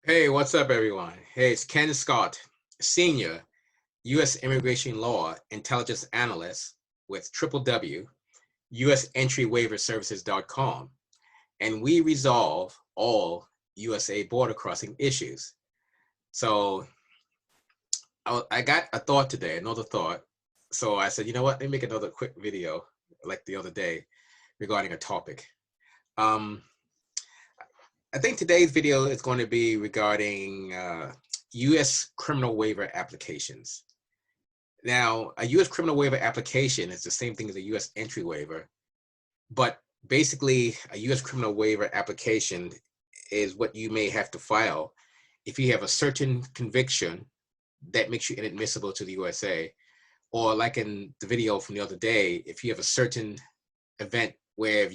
Hey, what's up, everyone? Hey, it's Ken Scott, Senior U.S. Immigration Law Intelligence Analyst with US Entry Waiver Services.com, and we resolve all USA border crossing issues. So I got a thought today, another thought. So I said, you know what? Let me make another quick video like the other day regarding a topic. I think today's video is going to be regarding U.S. criminal waiver applications. Now, a U.S. criminal waiver application is the same thing as a U.S. entry waiver, but basically a U.S. criminal waiver application is what you may have to file if you have a certain conviction that makes you inadmissible to the USA, or like in the video from the other day, if you have a certain event where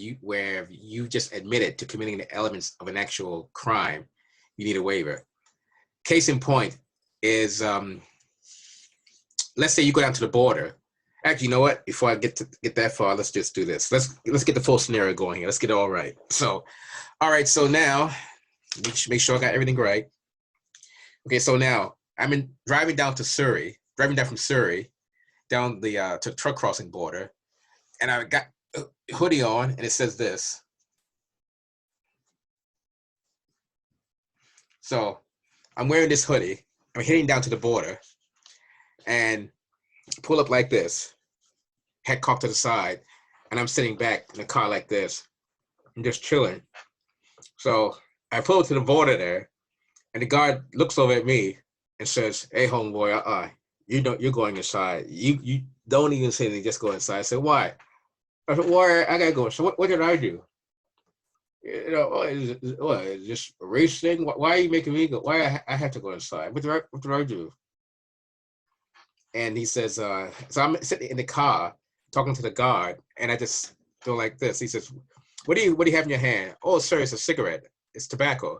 you just admitted to committing the elements of an actual crime, you need a waiver. Case in point is, let's say you go down to the border. Actually, you know what? Before I get that far, let's just do this. Let's get the full scenario going here. Let's get it all right. So, all right. So now, make sure I got everything right. Okay. So now I'm driving down from Surrey, down the to truck crossing border, and I got a hoodie on, and it says this. So I'm wearing this hoodie. I'm heading down to the border, and pull up like this, head cocked to the side, and I'm sitting back in the car like this. I'm just chilling. So I pull up to the border there, and the guard looks over at me and says, "Hey, homeboy, you're going inside. You don't even say anything, just go inside." I said, "Why?" I said, "Why I gotta go?" So what did I do? You know, is it just a race thing? Why are you making me go? Why I have to go inside? What did I do? And he says, so I'm sitting in the car talking to the guard, and I just go like this. He says, what do you have in your hand? "Oh, sir, it's a cigarette. It's tobacco."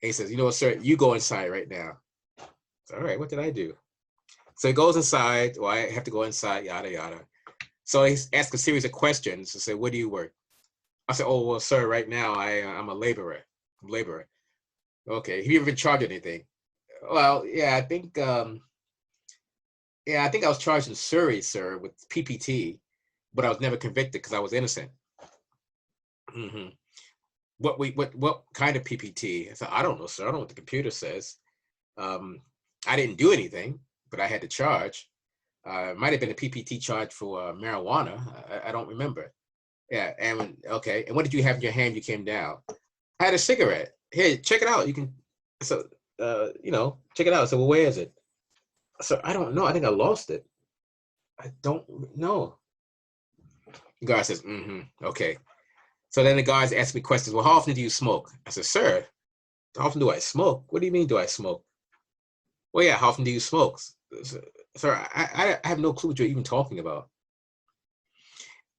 And he says, "You know what, sir, you go inside right now." So, all right, what did I do? So he goes inside. Well, I have to go inside, yada, yada. So he asks a series of questions and say, "Where do you work?" I said, "Oh, well, sir, right now I'm a laborer. Okay. Have you ever been charged with anything?" "Well, yeah, I think I was charged in Surrey, sir, with PPT, but I was never convicted because I was innocent." Mm-hmm. What kind of PPT? I said, "I don't know, sir. I don't know what the computer says. I didn't do anything, but I had to charge. It might have been a PPT charge for marijuana. I don't remember." Yeah, and okay. "And what did you have in your hand? You came down." "I had a cigarette. Here, check it out. You can." So, check it out. So, well, where is it? So, I don't know. I think I lost it. I don't know. The guy says, okay. So then the guys ask me questions. "Well, how often do you smoke?" I said, "Sir, how often do I smoke? What do you mean, do I smoke?" "Well, yeah, how often do you smoke?" "Sir, I have no clue what you're even talking about."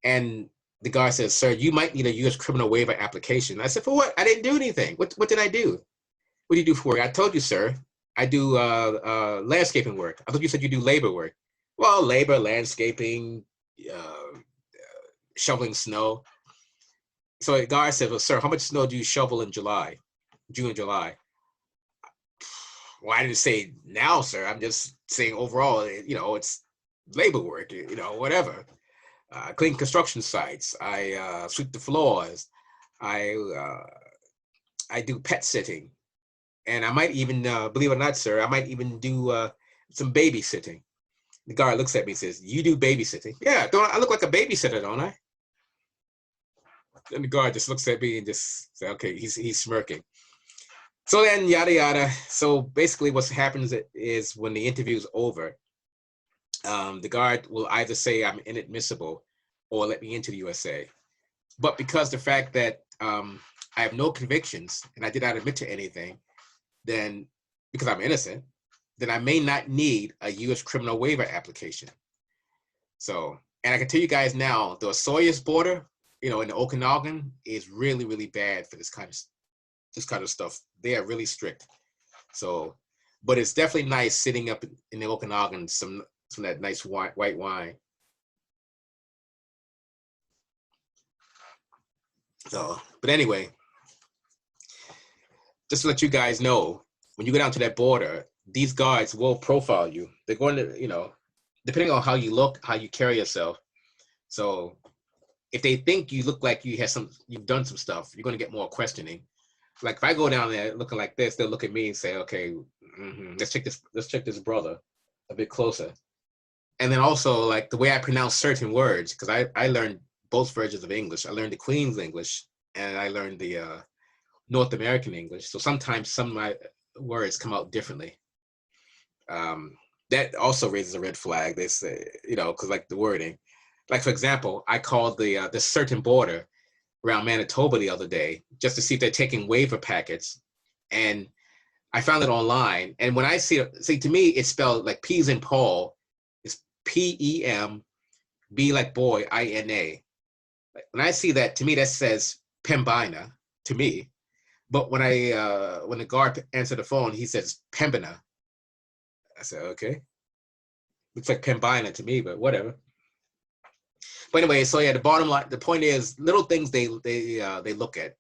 And the guy says, "Sir, you might need a U.S. criminal waiver application." I said, "For what? I didn't do anything. What did I do?" "What do you do for work?" "I told you, sir. I do landscaping work." "I thought you said you do labor work." "Well, labor, landscaping, uh, shoveling snow." So the guy said, "Well, sir, how much snow do you shovel in June and July?" "Well, I didn't say now, sir. I'm just saying overall, it's labor work, whatever. Clean construction sites. I sweep the floors. I do pet sitting. And I might even, believe it or not, sir, I might even do some babysitting." The guard looks at me and says, "You do babysitting?" "Yeah, don't I look like a babysitter, don't I?" And the guard just looks at me and just says, okay, he's smirking. So then, yada, yada. So basically what happens is when the interview is over, the guard will either say I'm inadmissible or let me into the USA. But because the fact that I have no convictions and I did not admit to anything, then because I'm innocent, then I may not need a U.S. criminal waiver application. So, and I can tell you guys now, the Sawyer's border, in the Okanagan, is really, really bad for this kind of stuff. They are really strict. So, but it's definitely nice sitting up in the Okanagan, some of that nice white wine. So, but anyway, just to let you guys know, when you go down to that border, these guards will profile you. They're going to, depending on how you look, how you carry yourself. So if they think you look like you've done some stuff, you're going to get more questioning. Like if I go down there looking like this, they'll look at me and say, okay, let's check this brother a bit closer. And then also like the way I pronounce certain words, because I learned both versions of English. I learned the Queen's English and I learned the North American English. So sometimes some of my words come out differently. That also raises a red flag. They say, because like the wording, like for example, I called the certain border around Manitoba the other day just to see if they're taking waiver packets, and I found it online. And when I see to me, it's spelled like P's in Paul. It's PEM, B like boy, INA. When I see that, to me that says Pembina to me. But when when the guard answered the phone, he says Pembina. I said, okay. Looks like Pembina to me, but whatever. But anyway, so yeah, the bottom line, the point is little things they look at.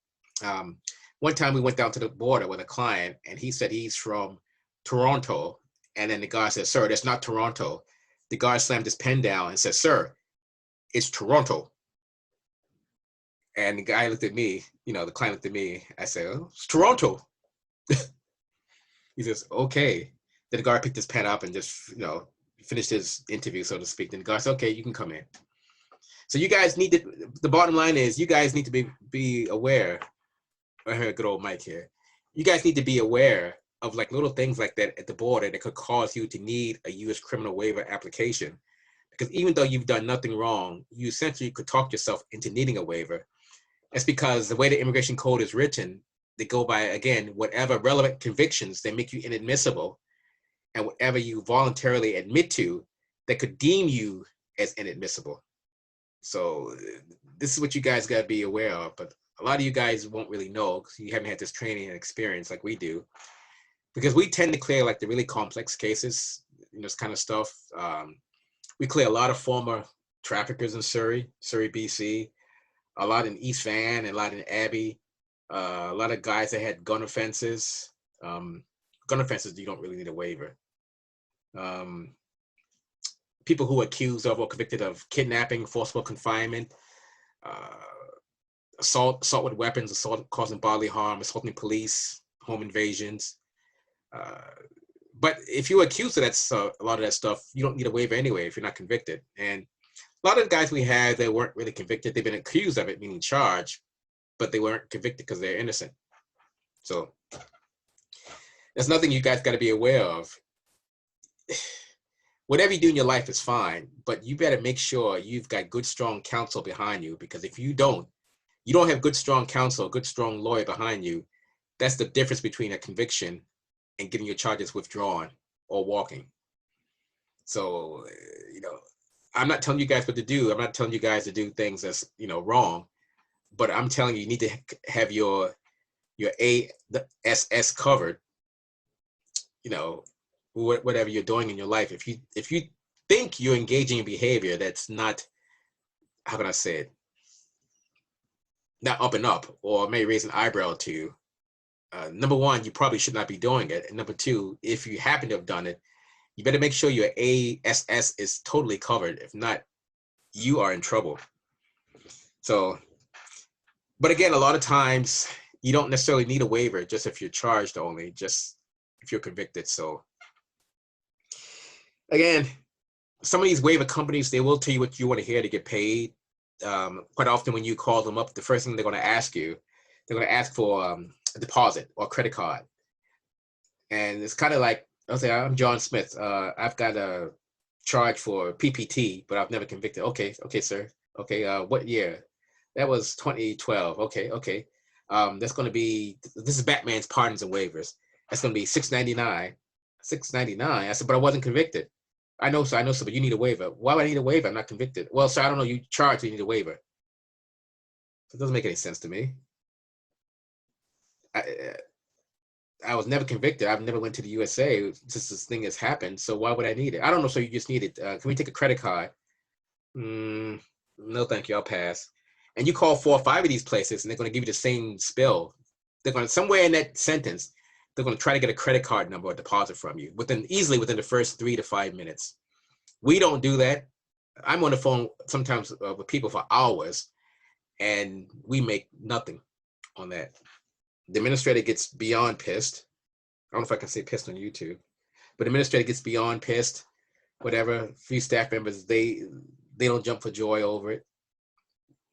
One time we went down to the border with a client and he said he's from Toronto. And then the guy said, sir, that's not Toronto. The guy slammed his pen down and said, sir, it's Toronto. And the guy looked at me, the client looked at me. I said, oh, it's Toronto. He says, okay. Then the guard picked his pen up and just, finished his interview, so to speak. Then the guard said, okay, you can come in. So you guys need to, the bottom line is you guys need to be aware. I heard a good old mic here. You guys need to be aware of like little things like that at the border that could cause you to need a U.S. criminal waiver application. Because even though you've done nothing wrong, you essentially could talk yourself into needing a waiver. That's because the way the immigration code is written, they go by, again, whatever relevant convictions that make you inadmissible and whatever you voluntarily admit to that could deem you as inadmissible. So this is what you guys got to be aware of. But a lot of you guys won't really know because you haven't had this training and experience like we do. Because we tend to clear like the really complex cases, this kind of stuff. We clear a lot of former traffickers in Surrey, BC, a lot in East Van, and a lot in Abbey, a lot of guys that had gun offenses. Gun offenses, you don't really need a waiver. People who are accused of or convicted of kidnapping, forcible confinement, assault with weapons, assault causing bodily harm, assaulting police, home invasions. But if you're accused of that, a lot of that stuff, you don't need a waiver anyway if you're not convicted. And a lot of the guys we had that weren't really convicted, they've been accused of it, meaning charged, but they weren't convicted because they're innocent. So there's nothing you guys got to be aware of. Whatever you do in your life is fine, but you better make sure you've got good, strong counsel behind you, because if you don't have good, strong counsel, good, strong lawyer behind you, that's the difference between a conviction and getting your charges withdrawn or walking. So, I'm not telling you guys what to do. I'm not telling you guys to do things that's, wrong, but I'm telling you, you need to have your ASS covered, whatever you're doing in your life. If you think you're engaging in behavior that's not, how can I say it, not up and up, or may raise an eyebrow to you, number one, you probably should not be doing it. And number two, if you happen to have done it, you better make sure your ASS is totally covered. If not, you are in trouble. So, but again, a lot of times you don't necessarily need a waiver just if you're charged only, just if you're convicted. So again, some of these waiver companies, they will tell you what you want to hear to get paid. Quite often when you call them up, the first thing they're going to ask you, they're going to ask for a deposit or a credit card. And it's kind of like, I'll say, I'm John Smith. I've got a charge for PPT, but I've never convicted. Okay, sir. Okay, what year? That was 2012. Okay. That's going to be, this is Batman's pardons and waivers. That's going to be $6.99. $6.99. I said, but I wasn't convicted. I know, sir, but you need a waiver. Why would I need a waiver? I'm not convicted. Well, sir, I don't know. You charged, you need a waiver. So it doesn't make any sense to me. I was never convicted. I've never went to the USA since this thing has happened. So why would I need it? I don't know. So you just need it. Can we take a credit card? No, thank you. I'll pass. And you call 4 or 5 of these places and they're going to give you the same spill. they're going to, somewhere in that sentence, they're going to try to get a credit card number or deposit from you easily within the first 3 to 5 minutes. We don't do that. I'm on the phone sometimes with people for hours, and we make nothing on that. The administrator gets beyond pissed. I don't know if I can say pissed on YouTube, but the administrator gets beyond pissed. Whatever. Few staff members, they don't jump for joy over it.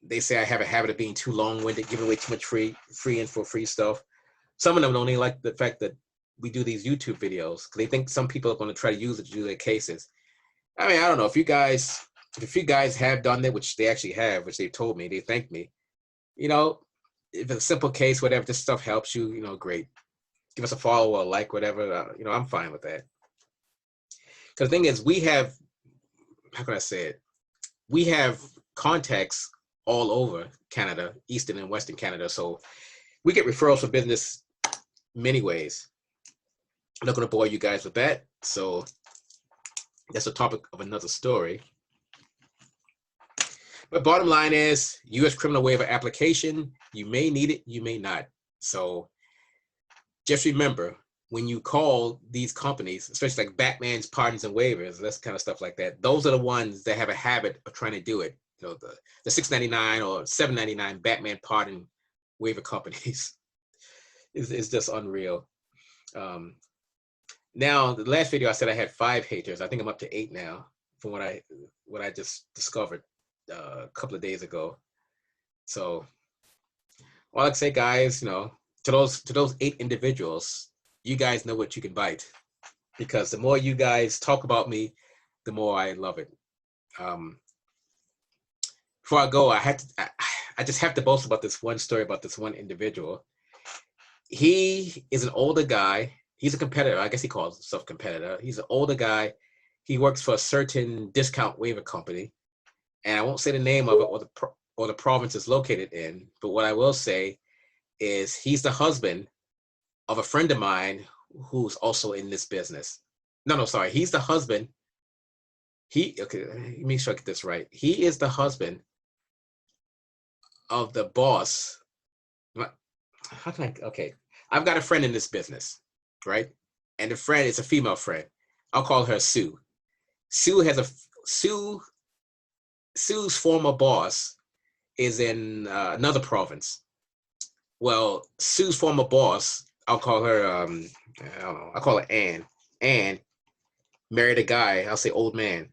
They say I have a habit of being too long-winded, giving away too much free info, free stuff. Some of them don't even like the fact that we do these YouTube videos because they think some people are going to try to use it to do their cases. I mean, I don't know if you guys have done that, which they actually have, which they've told me, they thanked me. You know, if it's a simple case, whatever, this stuff helps you, you know, great. Give us a follow or a like, whatever. You know, I'm fine with that. Because the thing is, we have, how can I say it? We have contacts all over Canada, Eastern and Western Canada. So we get referrals for business many ways. I'm not going to bore you guys with that. So that's a topic of another story. But bottom line is, U.S. criminal waiver application, you may need it, you may not. So just remember, when you call these companies, especially like Batman's Pardons and Waivers, that's kind of stuff like that, those are the ones that have a habit of trying to do it. You know, the $6.99 or $7.99 Batman Pardon Waiver companies is just unreal. Now, the last video I said I had 5 haters. I think I'm up to 8 now from what I just discovered a couple of days ago. So all I can say, guys, you know, to those 8 individuals, you guys know what you can bite, because the more you guys talk about me, the more I love it. Before I go, I just have to boast about this one story about this one individual. He is an older guy. He's a competitor. I guess he calls himself competitor. He's an older guy. He works for a certain discount waiver company, and I won't say the name of it or the province it's located in. But what I will say is he's the husband of a friend of mine who's also in this business. No, sorry. He's the husband. Okay, let me make sure I get this right. He is the husband of the boss. How can I? Okay, I've got a friend in this business, right? And the friend is a female friend. I'll call her Sue. Sue's former boss is in another province. Well, Sue's former boss, I'll call her, I don't know, I'll call her Ann. Ann married a guy, I'll say old man.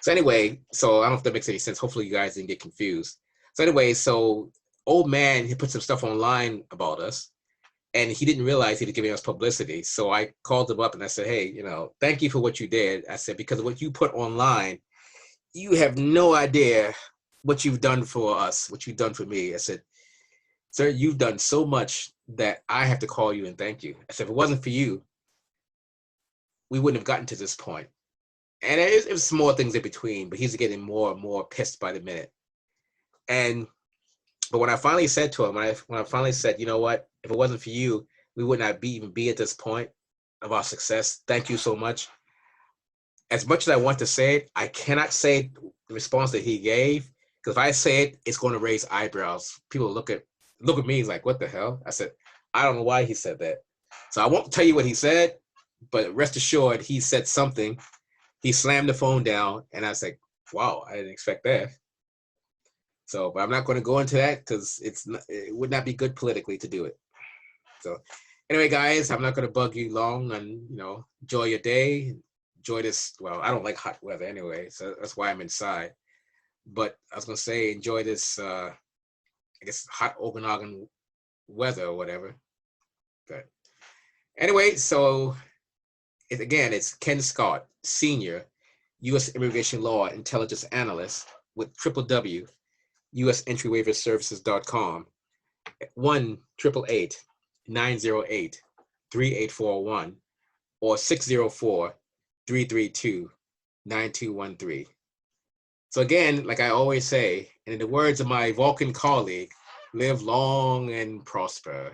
So anyway, so I don't know if that makes any sense. Hopefully you guys didn't get confused. So anyway, so old man, he put some stuff online about us, and he didn't realize he was giving us publicity. So I called him up and I said, hey, you know, thank you for what you did. I said, because of what you put online, you have no idea what you've done for us, what you've done for me. I said, sir, you've done so much that I have to call you and thank you. I said, if it wasn't for you, we wouldn't have gotten to this point. And it was small things in between, but he's getting more and more pissed by the minute. But when I finally said to him, when I finally said, you know what, if it wasn't for you, we would not even be at this point of our success. Thank you so much. As much as I want to say it, I cannot say the response that he gave, because if I say it, it's going to raise eyebrows. People look at me, he's like, what the hell? I said, I don't know why he said that. So I won't tell you what he said, but rest assured, he said something. He slammed the phone down, and I was like, wow, I didn't expect that. So, but I'm not going to go into that because it would not be good politically to do it. So anyway, guys, I'm not going to bug you long, and, you know, enjoy your day. Enjoy this. Well, I don't like hot weather anyway, so that's why I'm inside. But I was going to say, enjoy this, I guess, hot Okanagan weather or whatever. But anyway, so it's Ken Scott, Senior, U.S. Immigration Law Intelligence Analyst with US Entry Waiver Services.com, 1-888-908-3841 or 604-332-9213. So again, like I always say, and in the words of my Vulcan colleague, live long and prosper.